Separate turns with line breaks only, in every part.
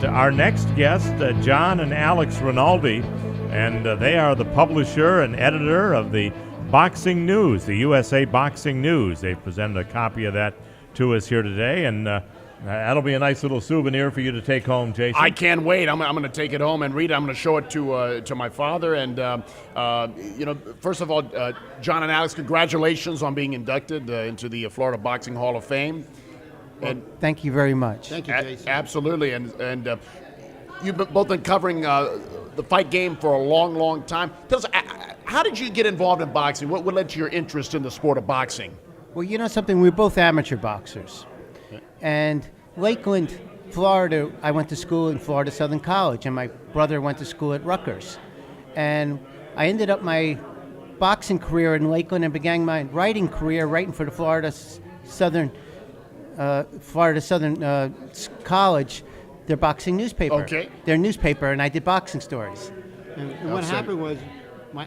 our next guest, John and Alex Rinaldi, and they are the publisher and editor of the Boxing News, the USA Boxing News. They presented a copy of that to us here today, and that'll be a nice little souvenir for you to take home, Jason.
I can't wait. I'm going to take it home and read it. I'm going to show it to my father. And, first of all, John and Alex, congratulations on being inducted into the Florida Boxing Hall of Fame.
Well, thank you very much.
Thank you, Jason.
Absolutely. And you've both been covering the fight game for a long, long time. Tell us, how did you get involved in boxing? What led to your interest in the sport of boxing?
Well, you know something? We're both amateur boxers. And Lakeland, Florida, I went to school in Florida Southern College, and my brother went to school at Rutgers. And I ended up my boxing career in Lakeland and began my writing career writing for the Florida Southern College, their boxing newspaper.
Okay.
Their newspaper, and I did boxing stories.
And what happened was,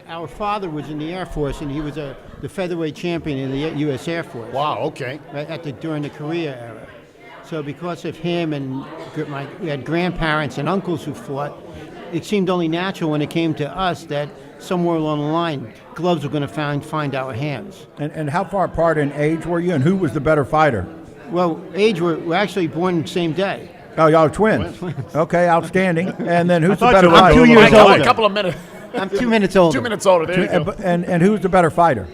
our father was in the Air Force, and he was the featherweight champion in the U.S. Air Force.
Wow, okay.
Right during the Korea era. So because of him and we had grandparents and uncles who fought, it seemed only natural when it came to us that somewhere along the line, gloves were going to find our hands.
And how far apart in age were you, and who was the better fighter?
Well, we're actually born the same day.
Oh, y'all are twins. Okay, outstanding. And then who's the
thought
better
you were
fighter?
I'm 2 years older.
A couple of minutes.
I'm 2 minutes older.
2 minutes older. There you go.
And who's the better fighter?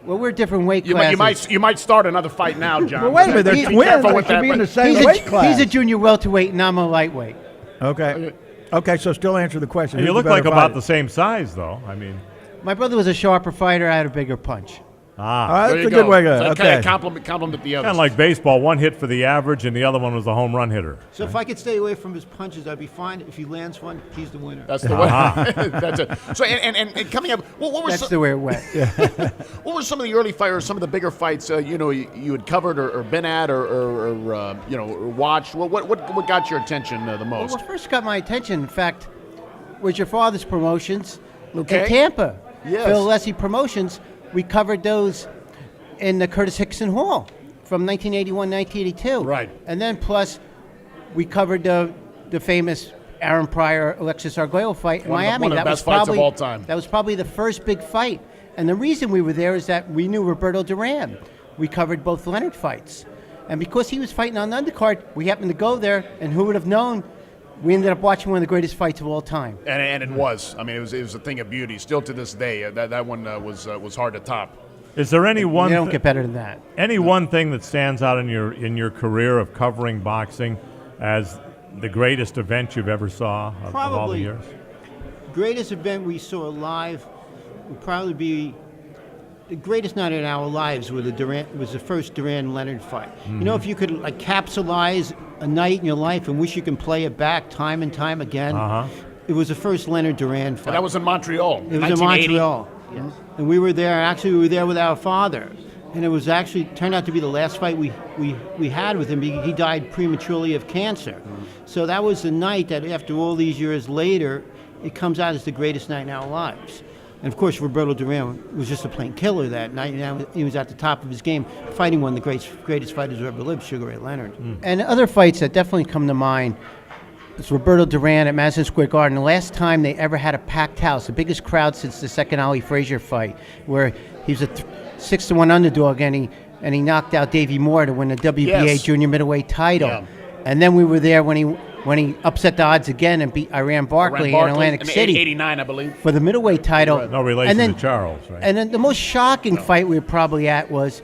Well, we're different weight classes.
You might start another fight now, John.
Well, wait a minute. They're
Be
twins.
careful
They
with
should
that,
be in the
but-
same weight class.
He's a junior welterweight, and I'm a lightweight.
Okay. Okay, so still answer the question.
And you
Who's
look like
better
about
fighter?
the same size, though. I mean,
My brother was a sharper fighter. I had a bigger punch.
That's
There you
a good
go.
way to
So
okay.
kind of compliment the others.
kind of like baseball, one hit for the average, and the other one was the home run hitter.
So if I could stay away from his punches, I'd be fine. If he lands one, he's the winner.
That's the way. That's it. So and coming up, what were
That's the way it went.
what were some of the early fighters, some of the bigger fights you had covered or been at or watched? What got your attention the
Well,
most?
what first got my attention, in fact, was your father's promotions
Okay.
in Tampa.
Yes.
Phil Leslie Promotions. We covered those in the Curtis Hickson Hall from 1981, 1982.
Right.
And then plus, we covered the famous Aaron Pryor, Alexis Arguello fight in Miami.
One of the best fights of all time.
That was probably the first big fight. And the reason we were there is that we knew Roberto Duran. We covered both Leonard fights. And because he was fighting on the undercard, we happened to go there, and who would have known? We ended up watching one of the greatest fights of all time.
And it was. I mean, it was a thing of beauty. Still to this day, that one was hard to top.
Is there any one?
You don't get better than that.
Any one thing that stands out in your career of covering boxing as the greatest event you've ever saw of all the
Probably.
years?
Greatest event we saw live would probably be the greatest night in our lives was the first Duran-Leonard fight.
Mm-hmm.
You know, if you could capsulize a night in your life and wish you can play it back time and time again, it was the first Leonard-Duran fight.
And that was in Montreal.
It was in
1980.
Montreal. Yes. And we were there. Actually, we were there with our father, and it was actually turned out to be the last fight we had with him. He died prematurely of cancer. So that was the night that, after all these years later, it comes out as the greatest night in our lives. And of course, Roberto Duran was just a plain killer that night. And he was at the top of his game, fighting one of the greatest fighters who ever lived, Sugar Ray Leonard.
And other fights that definitely come to mind is Roberto Duran at Madison Square Garden. The last time they ever had a packed house, the biggest crowd since the second Ali Frazier fight, where he was a 6-1 underdog and he knocked out Davey Moore to win the WBA junior middleweight title.
Yeah.
And then we were there when he upset the odds again and beat Iran Barkley in Atlantic City.
89, I believe.
For the middleweight title.
No relation
and then,
to Charles, right?
And then the most shocking fight we were probably at was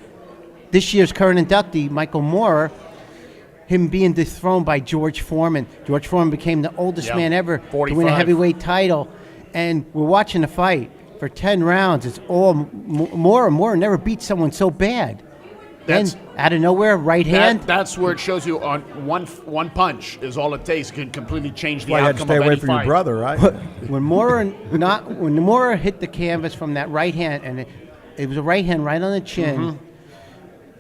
this year's current inductee, Michael Moorer, him being dethroned by George Foreman. George Foreman became the oldest man ever to win a
45.
heavyweight title. And we're watching the fight for 10 rounds. It's all Moorer. Moorer never beat someone so bad. Then, out of nowhere, right hand.
That's where it shows you on one punch is all it takes. It can completely change the
Why you had to
outcome
stay
of
away
any
from your
fight.
brother, right?
When Moorer hit the canvas from that right hand, and it was a right hand right on the chin,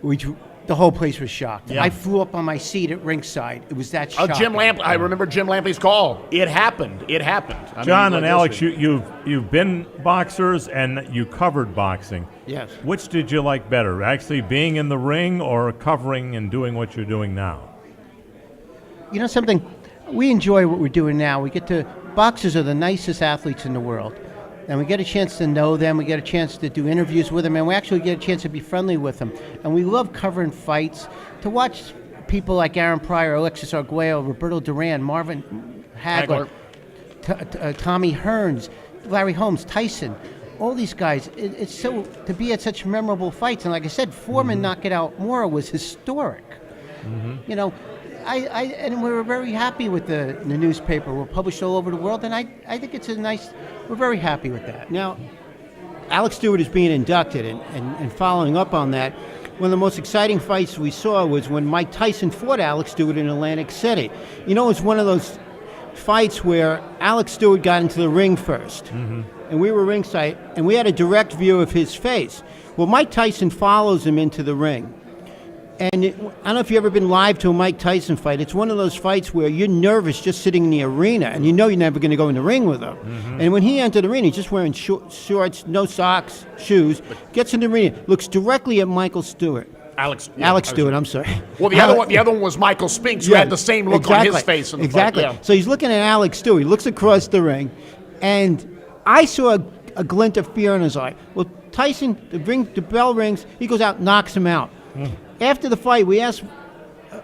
which the whole place was shocked.
Yeah.
I flew up on my seat at ringside. It was that shocking.
Jim Lampley. I remember Jim Lampley's call. It happened. It happened. I
John
mean,
and Alex, you've been boxers and you covered boxing.
Yes.
Which did you like better, actually being in the ring or covering and doing what you're doing now?
You know something? we enjoy what we're doing now. Boxers are the nicest athletes in the world. And we get a chance to know them, we get a chance to do interviews with them, and we actually get a chance to be friendly with them. And we love covering fights, to watch people like Aaron Pryor, Alexis Arguello, Roberto Duran, Marvin Hagler, Tommy Hearns, Larry Holmes, Tyson, all these guys. It's so, to be at such memorable fights. And like I said, Foreman knocking out Mora was historic. You know, and we were very happy with the newspaper. We're published all over the world, and I think it's a nice. We're very happy with that.
Now, Alex Stewart is being inducted, and following up on that, one of the most exciting fights we saw was when Mike Tyson fought Alex Stewart in Atlantic City. You know, it was one of those fights where Alex Stewart got into the ring first, and we were ringside, and we had a direct view of his face. Well, Mike Tyson follows him into the ring. And I don't know if you've ever been live to a Mike Tyson fight. It's one of those fights where you're nervous just sitting in the arena, and you know you're never going to go in the ring with him. And when he entered the arena, he's just wearing shorts, no socks, shoes, gets in the arena, looks directly at Michael Stewart.
Alex
Stewart, I'm sorry.
Well, the other one was Michael Spinks, who had the same look on his face. In the
exactly.
fight. Yeah.
So he's looking at Alex Stewart. He looks across the ring, and I saw a glint of fear in his eye. Well, Tyson, the bell rings, he goes out, knocks him out. After the fight, we asked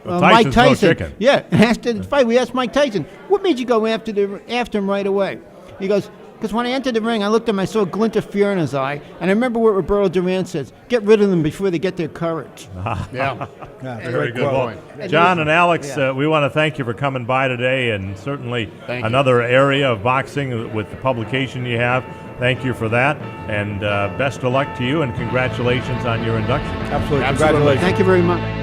Mike Tyson.
No chicken.
Yeah, after the fight, we asked Mike Tyson, "What made you go after him right away?" He goes, "Because when I entered the ring, I looked at him, I saw a glint of fear in his eye, and I remember what Roberto Duran says: get rid of them before they get their courage."
Yeah.
Very good. Well, John and Alex, we want to thank you for coming by today, and certainly another area of boxing with the publication you have. Thank you for that, and best of luck to you, and congratulations on your induction.
Absolutely.
Absolutely.
Congratulations.
Thank you very much.